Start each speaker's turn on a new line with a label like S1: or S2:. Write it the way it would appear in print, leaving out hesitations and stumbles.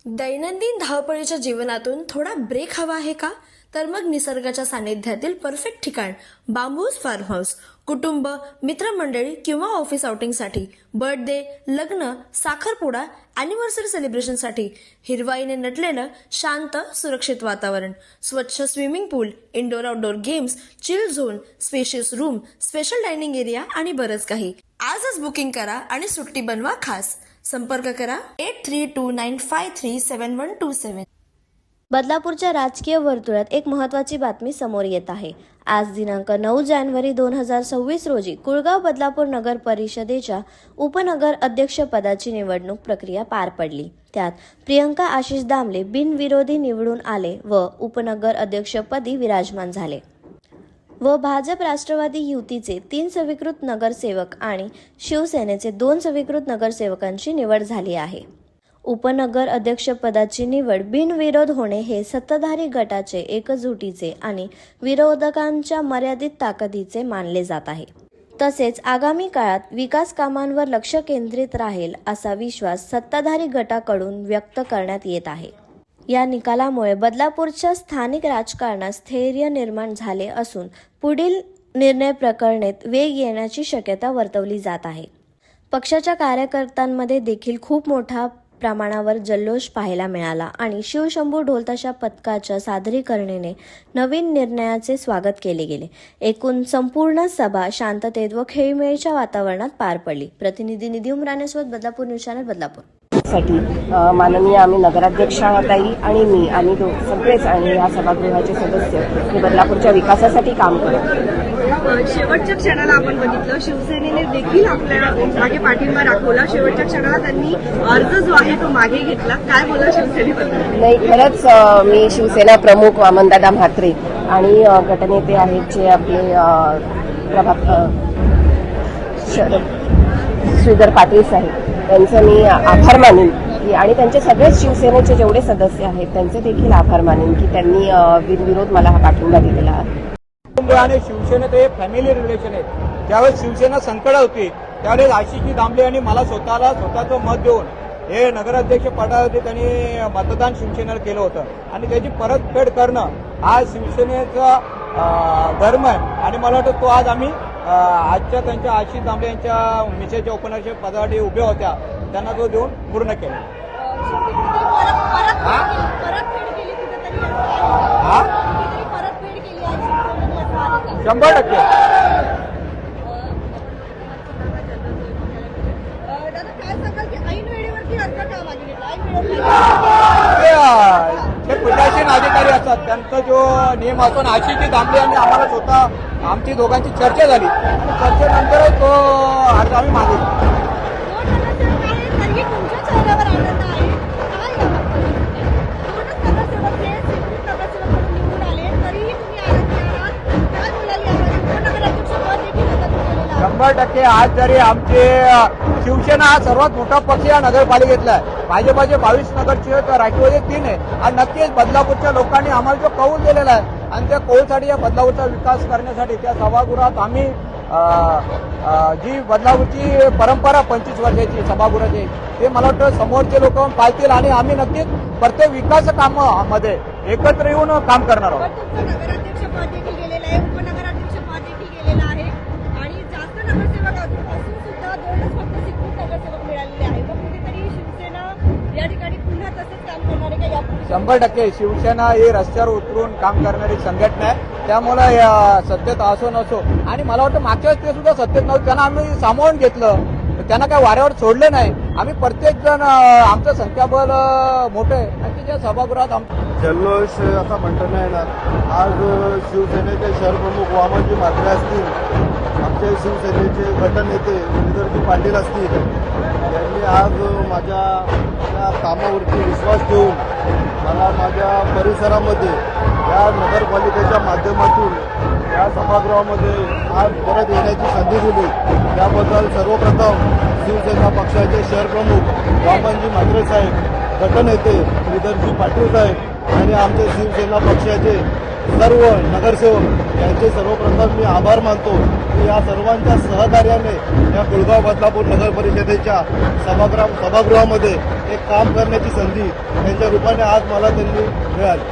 S1: दैनंदिन धावपळीच्या जीवनातून थोडा ब्रेक हवा आहे का? तर मग निसर्गाच्या सानिध्यातील परफेक्ट ठिकाण बांबूज फार्म हाऊस. कुटुंब, मित्रमंडळी किंवा ऑफिस आउटिंगसाठी, बर्थडे, लग्न, साखरपुडा, अॅनिव्हर्सरी सेलिब्रेशनसाठी हिरवाईने नटलेलं शांत सुरक्षित वातावरण, स्वच्छ swimming pool, indoor outdoor games, chill zone, spacious room, special dining area आणि बरंच काही. आजच बुकिंग करा आणि सुट्टी बनवा खास. संपर्क करा 8329537127.
S2: बदलापूरच्या राजकीय वर्तुळात एक महत्त्वाची बातमी समोर येत आहे. आज दिनांक 9 जानेवारी 2026 रोजी कुळगाव बदलापूर नगर परिषदेच्या उपनगर अध्यक्षपदाची निवडणूक प्रक्रिया पार पडली. त्यात प्रियंका आशिष दामले बिनविरोधी निवडून आले व उपनगर अध्यक्षपदी विराजमान झाले व भाजप राष्ट्रवादी युतीचे 3 स्वीकृत नगरसेवक आणि शिवसेनेचे 2 स्वीकृत नगरसेवकांची निवड झाली आहे. उपनगर अध्यक्षपदाची निवड बिनविरोध होणे हे सत्ताधारी गटाचे एकजुटीचे आणि विरोधकांच्या मर्यादित ताकदीचे मानले जात आहे. तसेच आगामी काळात विकास कामांवर लक्ष केंद्रित राहील असा विश्वास सत्ताधारी गटाकडून व्यक्त करण्यात येत आहे. या निकालामुळे बदलापूरच्या स्थानिक राजकारणात स्थैर्य निर्माण झाले असून पुढील निर्णय प्रक्रियेत वेग येण्याची शक्यता वर्तवली जात आहे. पक्षाच्या कार्यकर्त्यांमध्ये देखील खूप मोठा प्रमाणावर जल्लोष पाहायला मिळाला आणि शिवशंभू ढोलताशा पथकाच्या सादरीकरणाने नवीन निर्णयाचे स्वागत केले गेले. एकूण संपूर्ण सभा शांततेत व खेळीमेळीच्या वातावरणात पार पडली. प्रतिनिधी निधी उमराणेसोबत बदलापूर न्यूज चॅनल बदलापूर.
S3: साठी माननीय आम्ही नगराध्यक्षाताई आणि मी आम्ही सगळेच आणि या सभागृहाचे सदस्य हे बदलापूरच्या विकासासाठी काम करतो.
S4: शेवटच्या क्षणाला आपण बघितलं शिवसेनेने देखील आपल्या मागे पाठिंबा दाखवला. शेवटच्या क्षणाला त्यांनी अर्ज जो आहे तो मागे घेतला. काय बोला शिवसेनेबद्दल?
S3: नाही, खरंच मी शिवसेना प्रमुख वामनदादा म्हात्रे आणि गटनेते आहेत जे आपले श्रीधर पाटील साहेब त्यांचं मी आभार मानेन की आणि त्यांचे सगळेच शिवसेनेचे जेवढे सदस्य आहेत त्यांचे देखील आभार मानेन की त्यांनी बिनविरोध मला हा पाठिंबा दिलेला आहे.
S5: आणि शिवसेनेत हे फॅमिली रिलेशन आहे. ज्यावेळेस शिवसेना संकट होती त्यावेळेस आशिषजी दामले यांनी मला स्वतःचं मत देऊन हे नगराध्यक्ष पदावरती त्यांनी मतदान शिवसेनेला केलं होतं आणि त्याची परतफेड करणं हा शिवसेनेचा धर्म आहे आणि मला वाटतं तो आज आम्ही आजच्या त्यांच्या आशिष दामले यांच्या मिसेसच्या उपनगर पदासाठी उभ्या होत्या त्यांना तो देऊन पूर्ण केला. 100%. ते पीठासीन अधिकारी असतात त्यांचा जो नियम असतो ना. आशिषजी दामले यांनी आम्हाला स्वतः आमची दोघांची चर्चा झाली आणि चर्चेनंतर तो अर्ज आम्ही मागितला. शंभर टक्के. आज जरी आमचे शिवसेना हा सर्वात मोठा पक्ष या नगरपालिकेतला आहे. भाजपाचे 22 नगरसेवक, राष्ट्रवादी 3 आहे आणि नक्कीच बदलापूरच्या लोकांनी आम्हाला जो कौल दिलेला आहे आणि त्या कौलसाठी या बदलापूरचा विकास करण्यासाठी त्या सभागृहात आम्ही जी बदलापूरची परंपरा 25 वर्षाची सभागृहाची ते मला वाटतं समोरचे लोक पाळतील आणि आम्ही नक्कीच प्रत्येक विकास कामामध्ये एकत्र येऊन काम करणार आहोत.
S4: नगराध्यक्षपद देखील गेलेलं आहे, उपनगराध्यक्षपद देखील गेलेलं आहे आणि जास्त नगरसेवक असून सुद्धा 2च फक्त स्वीकृत नगरसेवक मिळालेले आहे. मग कुठेतरी शिवसेना या ठिकाणी पुन्हा तसंच काम करणार आहे का यापुढे?
S5: 100% शिवसेना ही रस्त्यावर उतरून काम करणारी संघटना आहे. त्यामुळे सत्तेत असो नसो आणि मला वाटतं मागच्या वेळेस ते सुद्धा सत्तेत नव्हतं त्यांना आम्ही सामावून घेतलं. त्यांना काय वाऱ्यावर सोडलं नाही. आम्ही प्रत्येक जण आमचं संख्याबळ मोठं आहे आणि त्याच्या सभागृहात
S6: जल्लोष असा म्हणता नाही येणार. आज शिवसेनेचे शहर प्रमुख वामनजी म्हात्रे असतील, आमचे शिवसेनेचे गटनेते श्रीधरजी पाटील असतील, यांनी आज माझ्या या कामावरती विश्वास ठेवून मला माझ्या परिसरामध्ये या नगरपालिकेच्या माध्यमातून या सभागृहामध्ये आज परत येण्याची संधी दिली. त्याबद्दल सर्वप्रथम शिवसेना पक्षाचे शहर प्रमुख वामनजी म्हात्रे साहेब, गटनेते श्रीधरजी पाटील साहेब आणि आमचे शिवसेना पक्षाचे सर्व नगरसेवक यांचे सर्वप्रथम मी आभार मानतो की या सर्वांच्या सहकार्याने या कुळगाव बदलापूर नगर परिषदेच्या सभागृहामध्ये एक काम करण्याची संधी त्यांच्या रूपाने आज मला त्यांनी मिळाली.